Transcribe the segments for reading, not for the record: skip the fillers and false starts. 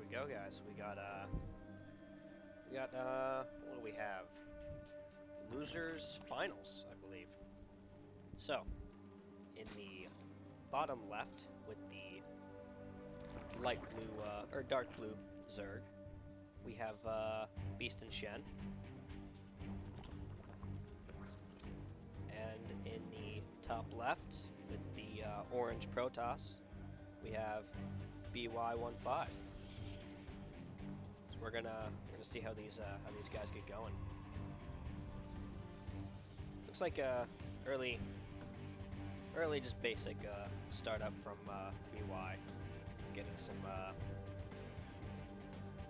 we go, guys. We got what do we have? Losers finals, I believe. So, in the bottom left with the light blue, or dark blue Zerg, we have BeastinShen. And in the top left with the orange Protoss, we have BYoneFive. So we're gonna see how these guys get going. Looks like early just basic startup from BY, getting some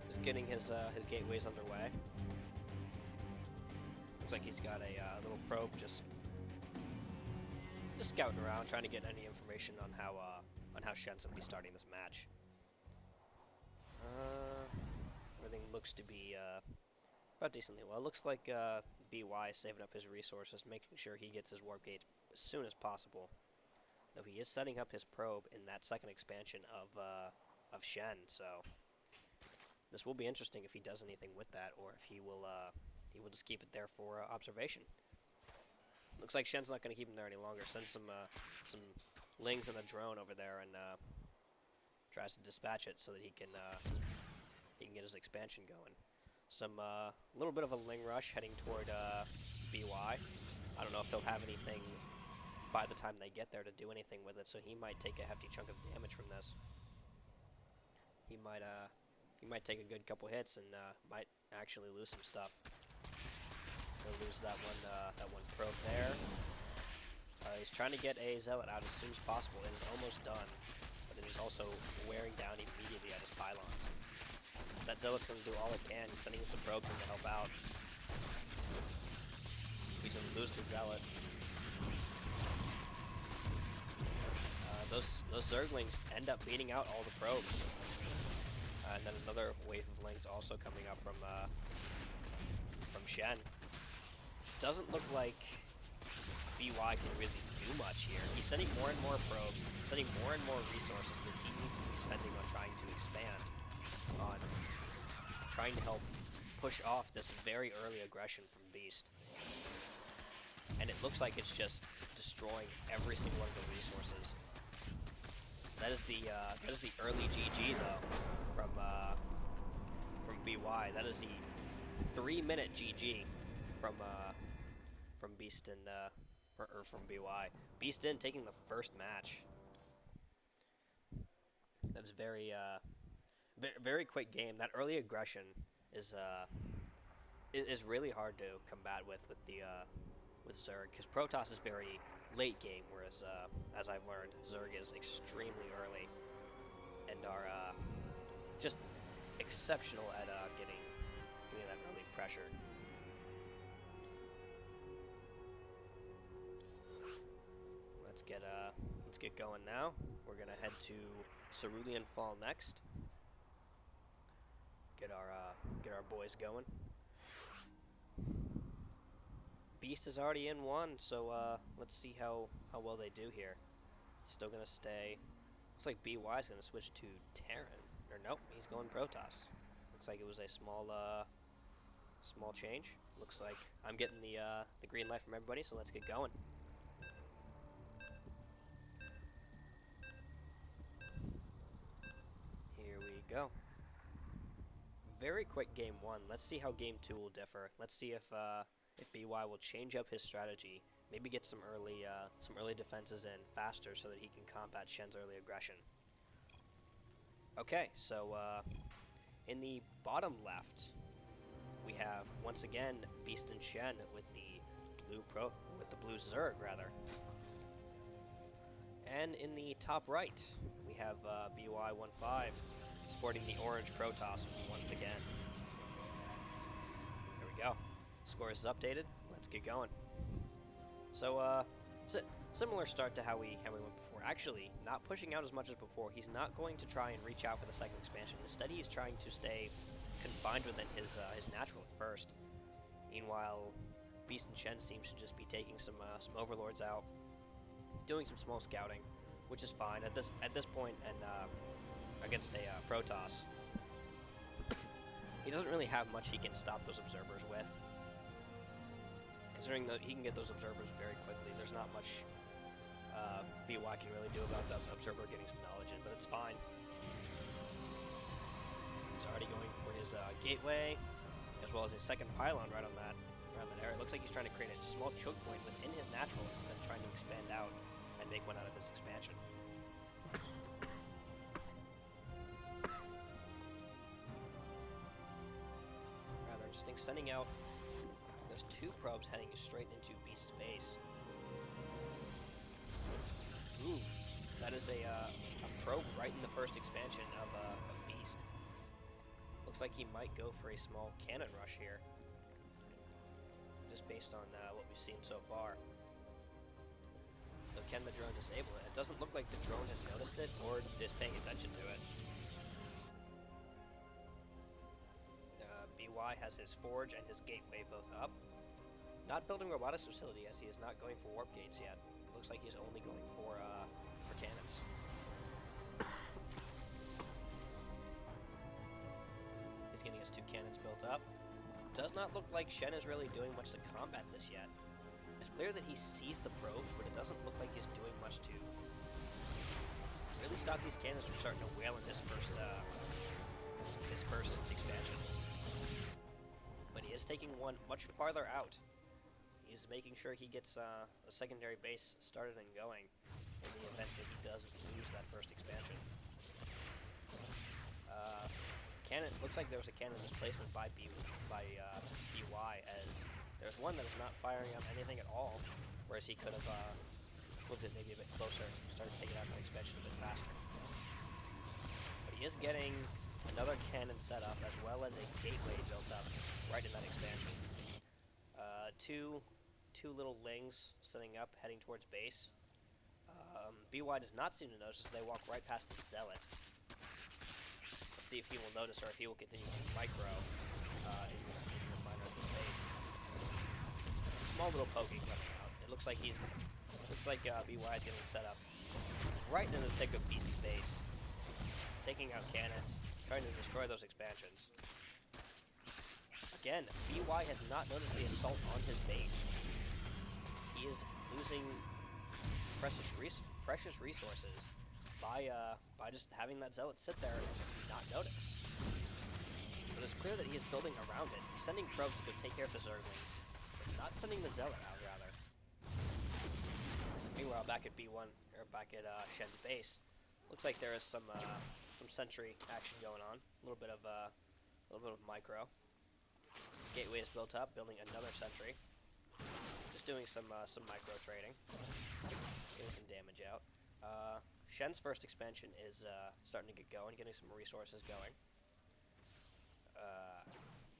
just getting his gateways underway. Looks like he's got a little probe just scouting around, trying to get any information on how Shen's gonna be starting this match. Everything looks to be about decently well. It looks like BY is saving up his resources, making sure he gets his warp gates as soon as possible. Though he is setting up his probe in that second expansion of Shen, so this will be interesting if he does anything with that, or if he will just keep it there for observation. Looks like Shen's not going to keep him there any longer. Sends some lings and a drone over there and tries to dispatch it so that he can get his expansion going. Some little bit of a ling rush heading toward BY. I don't know if he'll have anything by the time they get there to do anything with it, so he might take a hefty chunk of damage from this. He might take a good couple hits and might actually lose some stuff. He'll lose that one probe there. He's trying to get a zealot out as soon as possible. It is almost done, but it is also wearing down immediately at his pylons. That zealot's going to do all it can. He's sending some probes in to help out. He's going to lose the zealot. Those Zerglings end up beating out all the probes. And then another wave of lings also coming up from Shen. Doesn't look like BY can really do much here. He's sending more and more probes, sending more and more resources that he needs to be spending on trying to expand, on trying to help push off this very early aggression from Beast. And it looks like it's just destroying every single one of the resources. That is the early GG though from BY. That is the 3-minute GG from Beastin or from BY. Beastin taking the first match. That's very very quick game. That early aggression is really hard to combat with Zerg, because Protoss is very late game, whereas as I've learned, Zerg is extremely early and are just exceptional at getting that early pressure. Let's get going now. We're gonna head to Cerulean Fall next. Get our boys going. Beast is already in one, so let's see how well they do here. It's still gonna stay. Looks like BY is gonna switch to Terran. Or nope, he's going Protoss. Looks like it was a small change. Looks like I'm getting the green light from everybody, so let's get going. Here we go. Very quick game one. Let's see how game two will differ. Let's see if BY will change up his strategy. Maybe get some early defenses in faster so that he can combat Shen's early aggression. Okay, so in the bottom left, we have once again BeastinShen with the blue Zerg rather. And in the top right, we have BYoneFive sporting the orange Protoss once again. There we go. Score is updated. Let's get going. So, similar start to how we went before. Actually, not pushing out as much as before. He's not going to try and reach out for the second expansion. Instead, he's trying to stay confined within his natural at first. Meanwhile, BeastinShen seems to just be taking some overlords out, doing some small scouting, which is fine at this point, and against a Protoss. He doesn't really have much he can stop those observers with. Considering that he can get those observers very quickly, there's not much BY can really do about that observer getting some knowledge in, but it's fine. He's already going for his gateway, as well as his second pylon right on that around that area. It looks like he's trying to create a small choke point within his naturalist and then trying to expand out and make one out of his expansion. Rather interesting. Sending out, there's 2 probes heading straight into Beast's base. Ooh, that is a probe right in the first expansion of Beast. Looks like he might go for a small cannon rush here, just based on what we've seen so far. So can the drone disable it? It doesn't look like the drone has noticed it or is paying attention to it. BY has his forge and his gateway both up. Not building robotics facility as he is not going for warp gates yet. It looks like he's only going for cannons. He's getting his 2 cannons built up. Does not look like Shen is really doing much to combat this yet. It's clear that he sees the probes, but it doesn't look like he's doing much to really stop these cannons from starting to wail in this first expansion. But he is taking one much farther out. He's making sure he gets a secondary base started and going in the event that he does lose that first expansion. Cannon, looks like there was a cannon displacement by BY, as there's one that is not firing up anything at all, whereas he could have moved it maybe a bit closer, started taking out the expansion a bit faster. But he is getting another cannon set up, as well as a gateway built up right in that expansion. Two little lings setting up, heading towards base. BY does not seem to notice as they walk right past the zealot. Let's see if he will notice or if he will continue to micro in the minor of his base. Small little poking coming out. It looks like BY is getting set up right in the thick of Beast's base, taking out cannons, trying to destroy those expansions. Again, BY has not noticed the assault on his base. He is losing precious resources by just having that zealot sit there and not notice. But it's clear that he is building around it. He's sending probes to go take care of the zerglings, but not sending the zealot out, rather. Meanwhile, back at Shen's base, looks like there is some sentry action going on. A little bit of micro. Gateway is built up, building another sentry. Just doing some micro trading, getting some damage out. Shen's first expansion is starting to get going, getting some resources going.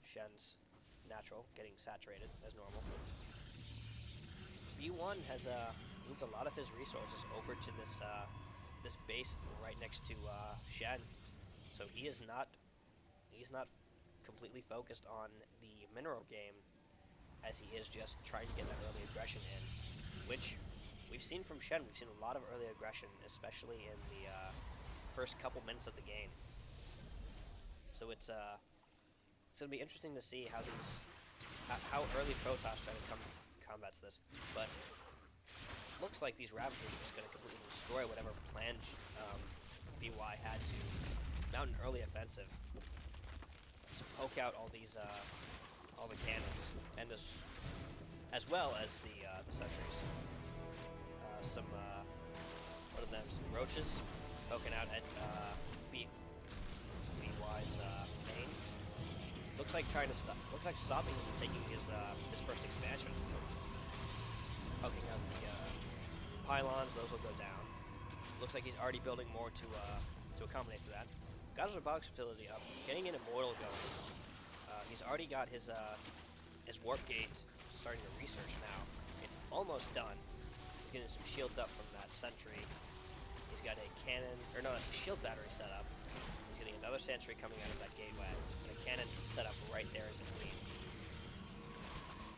Shen's natural getting saturated as normal. B1 has moved a lot of his resources over to this base right next to Shen, so he's not completely focused on the mineral game, as he is just trying to get that early aggression in, which we've seen from Shen. We've seen a lot of early aggression, especially in the first couple minutes of the game. So it's gonna be interesting to see how how early Protoss try to combats this. But looks like these Ravagers are just gonna completely destroy whatever plan BY had to mount an early offensive. Just poke out all these all the cannons, and as well as the sentries. Some roaches poking out at BY's main. Looks like stopping him from taking his first expansion. Poking out the pylons, those will go down. Looks like he's already building more to accommodate for that. Got his robotics facility up, getting an immortal going. He's already got his warp gate starting to research now. It's almost done. He's getting some shields up from that sentry. He's got a cannon, or no, that's a shield battery set up. He's getting another sentry coming out of that gateway, and a cannon set up right there in between.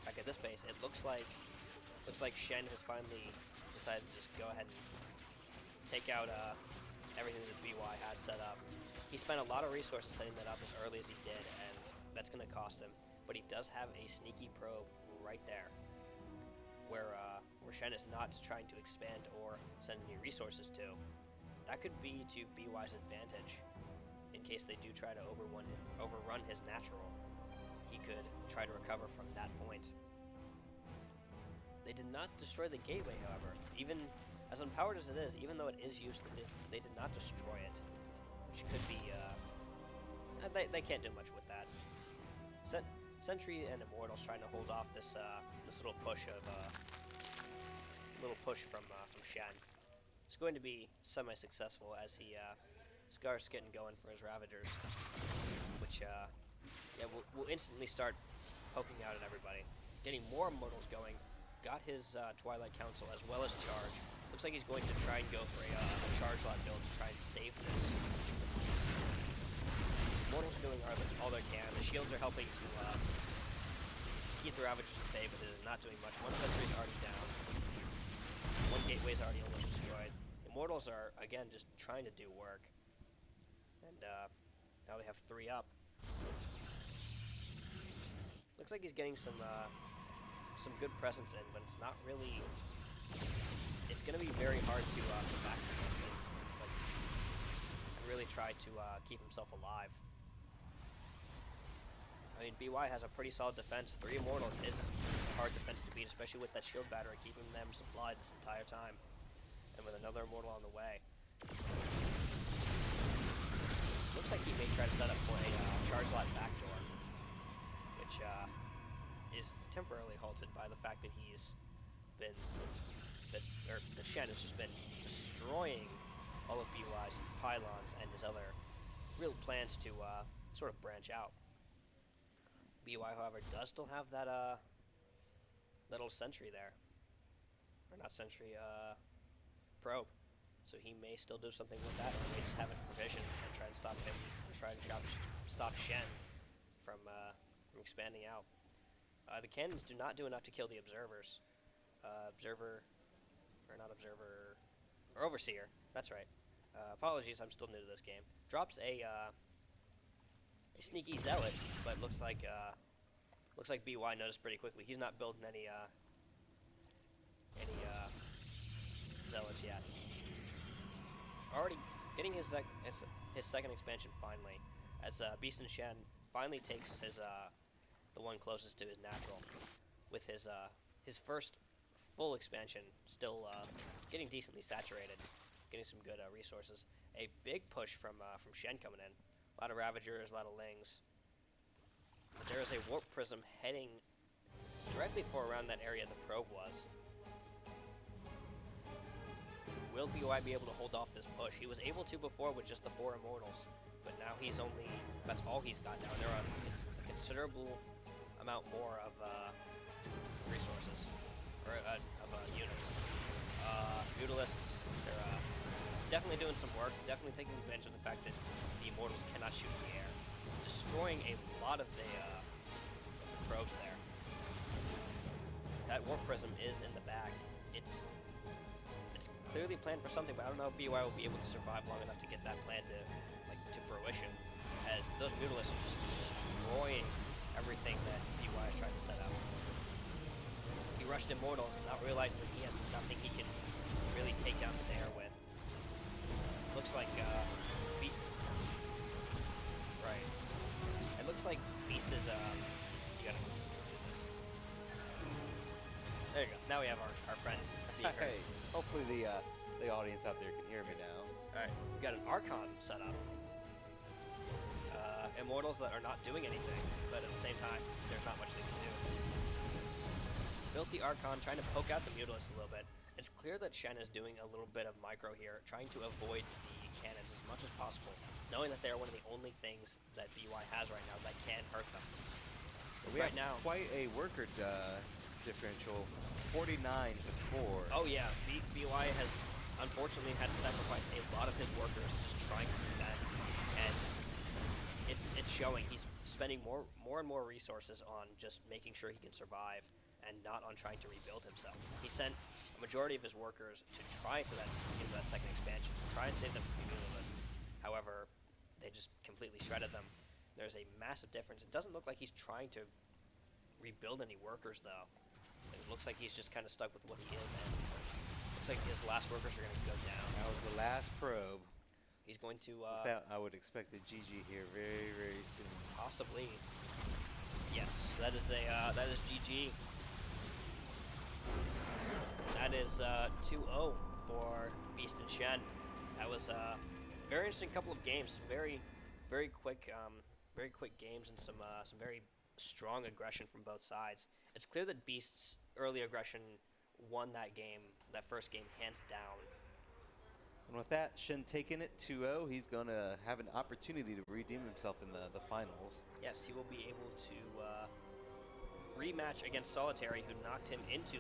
Back at this base, it looks like Shen has finally decided to just go ahead and take out everything that BY had set up. He spent a lot of resources setting that up as early as he did, and That's going to cost him. But he does have a sneaky probe right there, where Shen is not trying to expand or send any resources to. That could be to BY's advantage in case they do try to overrun his natural. He could try to recover from that point. They did not destroy the gateway, however. Even as unpowered as it is, even though it is used, they did not destroy it, which could be. They can't do much with that. Sentry and Immortals trying to hold off this little push from Shen. It's going to be semi-successful as he starts getting going for his Ravagers, which will instantly start poking out at everybody. Getting more Immortals going. Got his Twilight Council as well as Charge. Looks like he's going to try and go for a Charge Lot build to try and save this. Immortals are doing all they can. The shields are helping to keep the Ravagers at bay, but it is not doing much. One sentry's already down. One gateway's already almost destroyed. Immortals are, again, just trying to do work. And now they have 3 up. Looks like he's getting some good presence in, but it's not really. It's going to be very hard to come back from this and really try to keep himself alive. I mean, BY has a pretty solid defense. 3 Immortals is a hard defense to beat, especially with that shield battery keeping them supplied this entire time, and with another Immortal on the way. Looks like he may try to set up for a charge lot backdoor, which is temporarily halted by the fact that he's been that Shen has just been destroying all of BY's pylons and his other real plans to sort of branch out. BY, however, does still have that little sentry there, or not sentry, probe. So he may still do something with that, or may just have it for vision and try and stop him, or try and stop Shen from expanding out. The cannons do not do enough to kill the observers. Overseer. That's right. Apologies, I'm still new to this game. Drops a sneaky zealot, but looks like BY noticed pretty quickly. He's not building any zealots yet. Already getting his second expansion finally, as BeastinShen finally takes the one closest to his natural, with his first full expansion still getting decently saturated, getting some good resources. A big push from Shen coming in. A lot of Ravagers, a lot of Lings. But there is a Warp Prism heading directly for around that area the probe was. Will BY be able to hold off this push? He was able to before with just the 4 Immortals, but now that's all he's got now. There are a considerable amount more of resources, or of units. Mutalisks, they're definitely doing some work, definitely taking advantage of the fact that the Immortals cannot shoot in the air, destroying a lot of the probes there. That Warp Prism is in the bag. It's clearly planned for something, but I don't know if BY will be able to survive long enough to get that plan to fruition, as those Mutalisks are just destroying everything that BY is trying to set up. He rushed Immortals, not realizing that he has nothing he can really take down his air with. Looks like right. It looks like Beast is you gotta do this. There you go. Now we have our friend. Hey, hopefully the audience out there can hear me now. Alright, we got an Archon set up. Immortals that are not doing anything, but at the same time, there's not much they can do. Built the Archon, trying to poke out the Mutalisks a little bit. It's clear that Shen is doing a little bit of micro here, trying to avoid the cannons as much as possible, knowing that they're one of the only things that BY has right now that can hurt them. But we have quite a worker differential, 49 to 4. Oh yeah, BY has unfortunately had to sacrifice a lot of his workers just trying to do that, and it's showing. He's spending more and more resources on just making sure he can survive, and not on trying to rebuild himself. He sent a majority of his workers to try into that second expansion, try and save them from the Mutalisks. However, they just completely shredded them. There's a massive difference. It doesn't look like he's trying to rebuild any workers, though. It looks like he's just kind of stuck with what he is, and looks like his last workers are going to go down. That was the last probe. He's going to... With that, I would expect a GG here very, very soon. Possibly. Yes, that is GG. That is 2-0 for BeastinShen. That was a very interesting couple of games. Very quick games and some very strong aggression from both sides. It's clear that Beast's early aggression won that game, that first game, hands down. And with that, Shen taking it 2-0, he's going to have an opportunity to redeem himself in the finals. Yes, he will be able to rematch against Solitary, who knocked him into